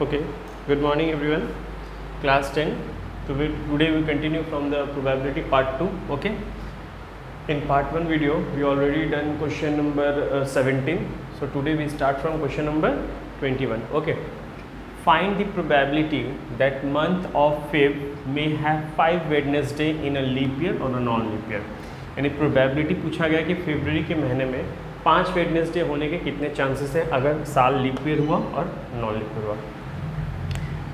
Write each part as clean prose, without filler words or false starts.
Okay, good morning everyone. Class 10. Today we continue from the probability part 2. Okay. In part 1 video, we already done question number 17. So today we start from question number 21. Okay. Find the probability that month of Feb may have 5 Wednesday in a leap year or a non-leap year. यानी probability पूछा गया कि फरवरी के महीने में 5 Wednesday होने के कितने चांसेस हैं अगर साल लीप ईयर हुआ और नॉन लीप ईयर हुआ।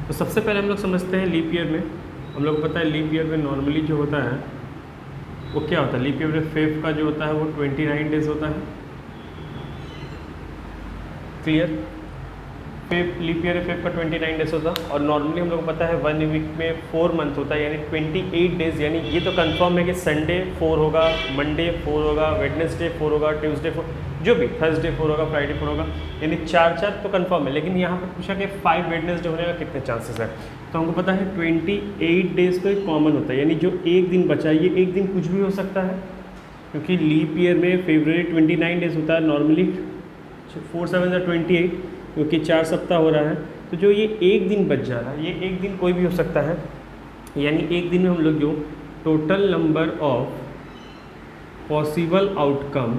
तो सबसे पहले हम लोग समझते हैं लीप ईयर में। हम लोग को पता है लीप ईयर में नॉर्मली जो होता है वो क्या होता है। लीप ईयर में फेब का जो होता है वो 29 डेज होता है। Clear. Feb leap year Feb का 29 डेज होता है और नॉर्मली हम लोग को पता है 1 वीक में 4 मंथ होता है यानी 28 डेज। यानी ये तो कंफर्म है कि संडे 4 होगा, मंडे 4 होगा, वेडनेसडे 4 होगा, ट्यूसडे 4, जो भी थर्सडे 4 होगा, फ्राइडे 4 होगा, यानी 4 तो कंफर्म है। लेकिन यहाँ पर पूछा कि 5 वेडनेसडे होने का कितने चांसेस है। तो हमको पता है 28 डेज तो एक कॉमन होता है यानी जो एक दिन बचा है ये एक दिन कुछ भी हो सकता है क्योंकि लीप ईयर में फरवरी 29 डेज होता है नॉर्मली। 4 7 28 क्योंकि 4 सप्ताह हो रहा है तो जो ये एक दिन बच जा रहा है ये एक दिन कोई भी हो सकता है। यानी एक दिन में हम लोग जो total number of possible outcome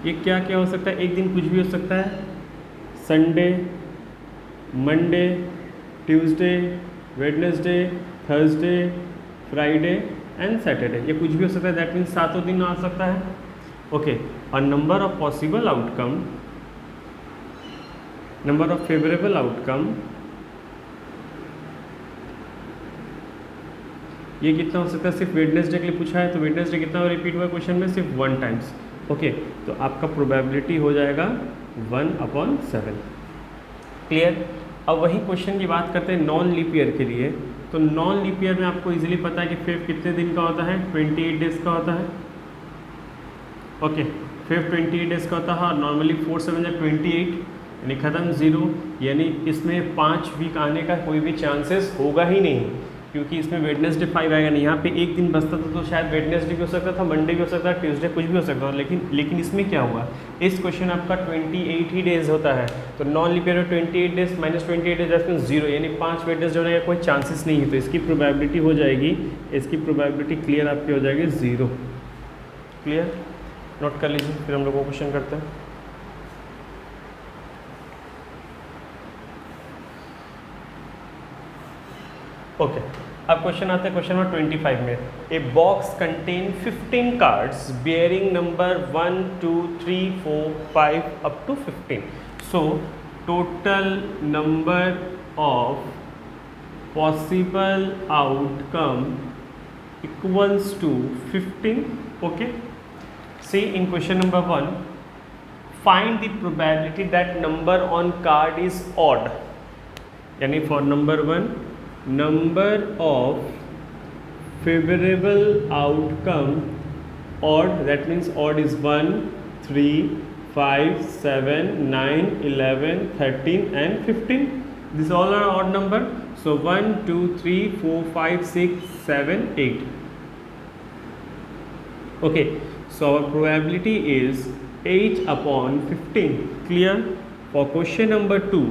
ये क्या क्या हो सकता है। एक दिन कुछ भी हो सकता है। Sunday, Monday, Tuesday, Wednesday, Thursday, Friday and Saturday, ये कुछ भी हो सकता है। दैट मीन्स 7 दिन आ सकता है। ओके। और number of possible outcome, number of favourable outcome ये कितना हो सकता है। सिर्फ वेडनेसडे के लिए पूछा है तो वेडनेसडे कितना रिपीट हुआ क्वेश्चन में, सिर्फ 1 टाइम्स। ओके। तो आपका प्रोबेबिलिटी हो जाएगा 1/7। क्लियर। अब वही क्वेश्चन की बात करते हैं नॉन लीप ईयर के लिए। तो नॉन लीप ईयर में आपको इजीली पता है कि फेब कितने दिन का होता है, 28 डेज का होता है। ओके। फेब 28 डेज का होता है और नॉर्मली 4 7 28 यानी ख़त्म 0। यानी इसमें 5 वीक आने का कोई भी चांसेस होगा ही नहीं क्योंकि इसमें वेडनेसडे 5 आएगा नहीं। यहाँ पे एक दिन बचता था तो शायद वेडनेसडे भी हो सकता था, मंडे भी हो सकता था, ट्यूसडे कुछ भी हो सकता था। लेकिन इसमें क्या हुआ, इस क्वेश्चन आपका 28 ही डेज होता है। तो नॉन लीप ईयर में 28 days minus 28 days that means 0 यानी 5 वेडनेसडे होने का कोई चांसेस नहीं है। तो इसकी प्रोबेबिलिटी हो जाएगी, इसकी प्रोबेबिलिटी क्लियर आपकी हो जाएगी 0। क्लियर। नोट कर लीजिए फिर हम लोग को क्वेश्चन करते हैं। ओके। अब क्वेश्चन आता है क्वेश्चन नंबर 25 में। A box contain 15 cards bearing number 1 2 3 4 5 up to 15। So total number of possible outcome equals to 15। Okay. See in question number 1 find the probability that number on card is odd. यानी for number 1 number of favorable outcome odd, that means odd is 1 3 5 7 9 11 13 and 15. These all are odd number. So 1 2 3 4 5 6 7 8. Okay, so our probability is 8/15. Clear. For question number 2,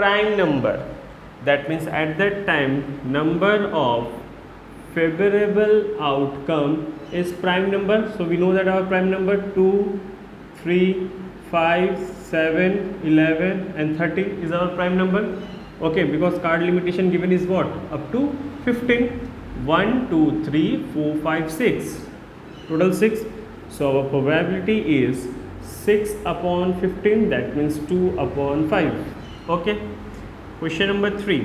prime number, that means at that time number of favorable outcome is prime number. So we know that our prime number 2 3 5 7 11 and 13 is our prime number. Okay, because card limitation given is what, up to 15. 1 2 3 4 5 6, total 6. So our probability is 6/15, that means 2/5. Okay. Question number 3.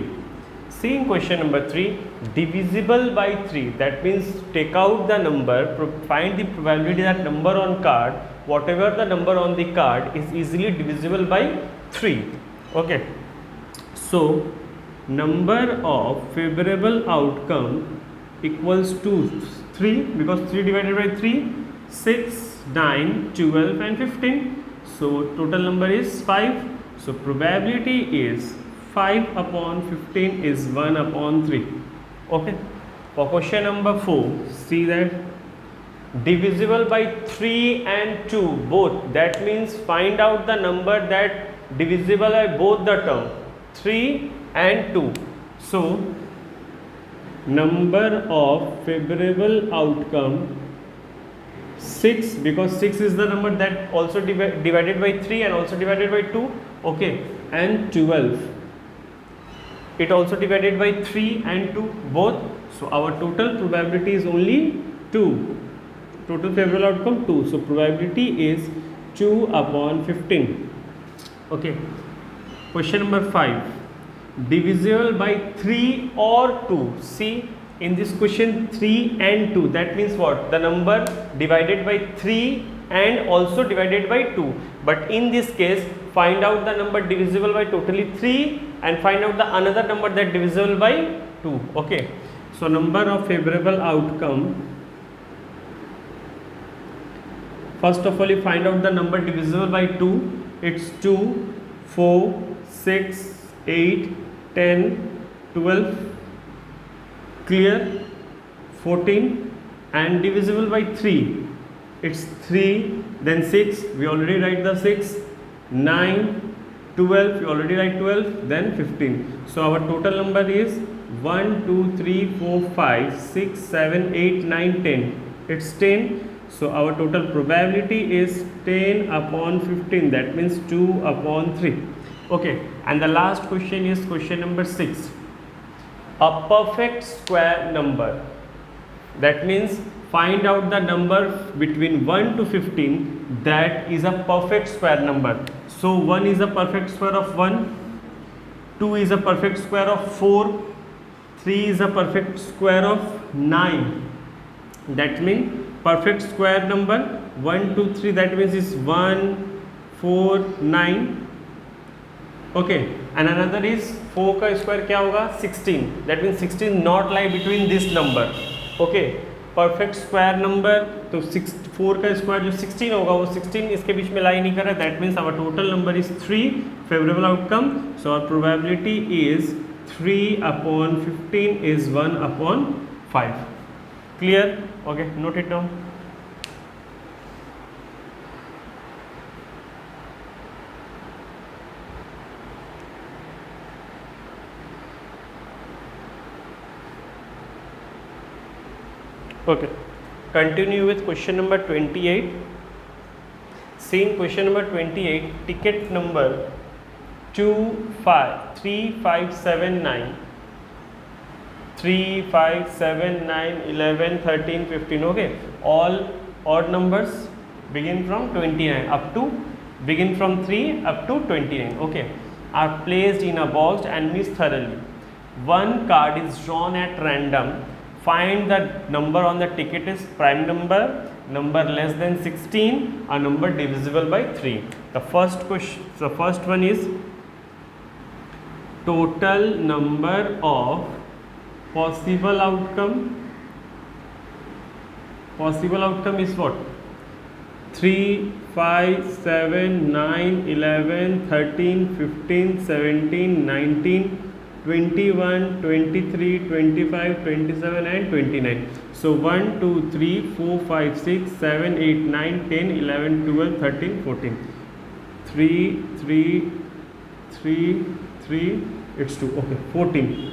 See in question number 3, divisible by 3, that means take out the number, find the probability that number on card, whatever the number on the card is easily divisible by 3. Okay. So number of favorable outcome equals to 3 because 3 divided by 3, 6, 9, 12 and 15. So total number is 5. So probability is 5/15 is 1/3. Okay. For question number 4, see that divisible by 3 and 2 both, that means find out the number that divisible by both the term 3 and 2. So number of favorable outcome 6, because 6 is the number that also divided by 3 and also divided by 2, okay, and 12, it also divided by 3 and 2 both. So our total probability is only 2, total favorable outcome 2, so probability is 2 upon 15. Okay, question number 5, divisible by 3 or 2. See, in this question 3 and 2, that means what? The number divided by 3 and also divided by 2, but in this case find out the number divisible by totally 3 and find out the another number that divisible by 2. Okay, so number of favorable outcome, first of all you find out the number divisible by 2, it's 2, 4, 6, 8, 10, 12, clear, 14, and divisible by 3, it's 3, then 6, we already write the 6, 9, 12, we already write 12, then 15. So our total number is 1, 2, 3, 4, 5, 6, 7, 8, 9, 10, it's 10. So our total probability is 10 upon 15, that means 2 upon 3. Okay, and the last question is question number 6. A perfect square number, that means find out the number between 1 to 15 that is a perfect square number. So 1 is a perfect square of 1, 2 is a perfect square of 4, 3 is a perfect square of 9. That means perfect square number 1, 2, 3, that means is 1, 4, 9. Okay, and another is 4 का square क्या होगा 16, that means 16 not lie between this number. Okay, perfect square number, तो 4 का square जो 16 होगा वो 16 इसके बीच में lie नहीं कर रहा, that means our total number is 3 favorable outcome. So our probability is 3 upon 15 is 1 upon 5. Clear? Okay, note it down. Okay, continue with question number 28. See, in question number 28, ticket number 3579, 3, 5, 7, 9, 11, 13, 15. Okay, all odd numbers begin from 29 up to, begin from 3 up to 29. Okay, are placed in a box and mixed thoroughly. One card is drawn at random. Find the number on the ticket is prime number, number less than 16, a number divisible by 3. The first question, the first one is total number of possible outcome. Possible outcome is what? 3, 5, 7, 9, 11, 13, 15, 17, 19, 21, 23, 25, 27 and 29. So 1, 2, 3, 4, 5, 6, 7, 8, 9, 10, 11, 12, 13, 14. 3, 3, 3, 3, it's 2. Okay, 14.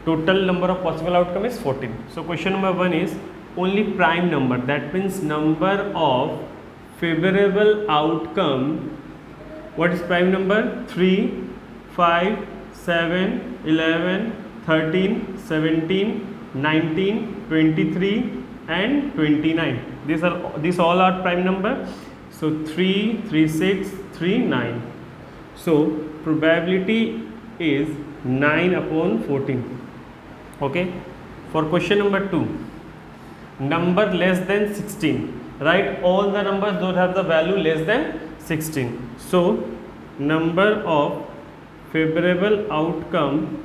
Total number of possible outcome is 14. So question number 1 is only prime number, that means number of favorable outcome. What is prime number? 3, 5, 7, 11, 13, 17, 19, 23 and 29. These all are prime number. So 3, 3, 6, 3, 9. So probability is 9 upon 14. Okay. For question number 2, number less than 16. Write all the numbers that have the value less than 16. So number of favorable outcome,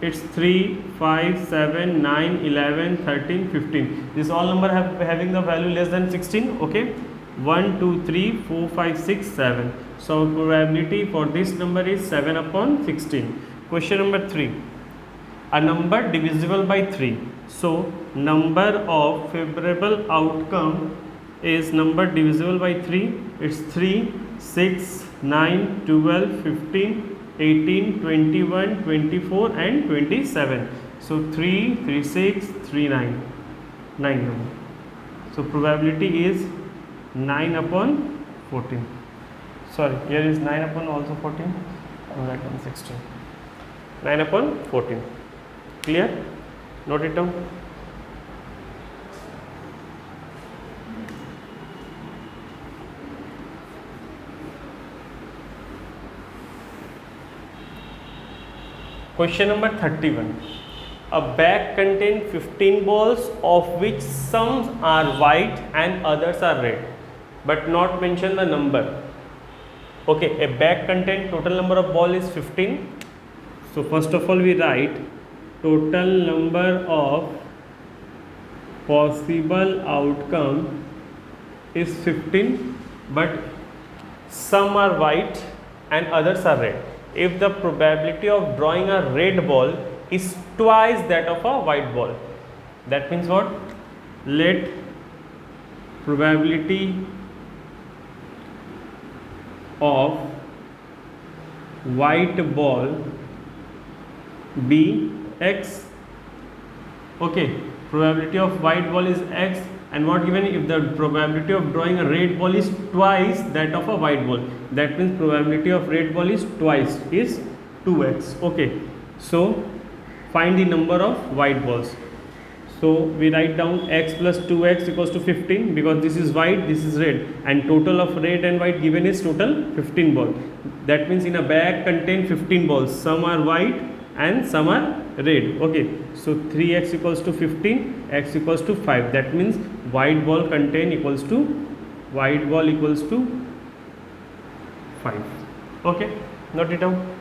it's 3, 5, 7, 9, 11, 13, 15. This all number having the value less than 16. Okay, 1, 2, 3, 4, 5, 6, 7. So probability for this number is 7 upon 16. Question number 3, a number divisible by 3. So number of favorable outcome is number divisible by 3. It's 3, 6, 9, 12, 15, 18, 21, 24 and 27. So 3, 3, 6, 3, 9. 9 number. So probability is 9 upon 14. Sorry, here is 9 upon also 14. No, that one 16. 9 upon 14. Clear? Note it down. Question number 31. A bag contains 15 balls, of which some are white and others are red, but not mention the number. Okay, a bag contains total number of ball is 15. So first of all we write total number of possible outcome is 15, but some are white and others are red. If the probability of drawing a red ball is twice that of a white ball, that means what? Let probability of white ball be x. Okay, probability of white ball is x, and what given? If the probability of drawing a red ball is twice that of a white ball, that means probability of red ball is twice, is 2x. Okay, so find the number of white balls. So we write down x plus 2x equals to 15, because this is white, this is red, and total of red and white given is total 15 balls. That means in a bag contain 15 balls, some are white and some are red. Okay, so 3x equals to 15, x equals to 5. That means white ball contain equals to 5. Okay, note it down.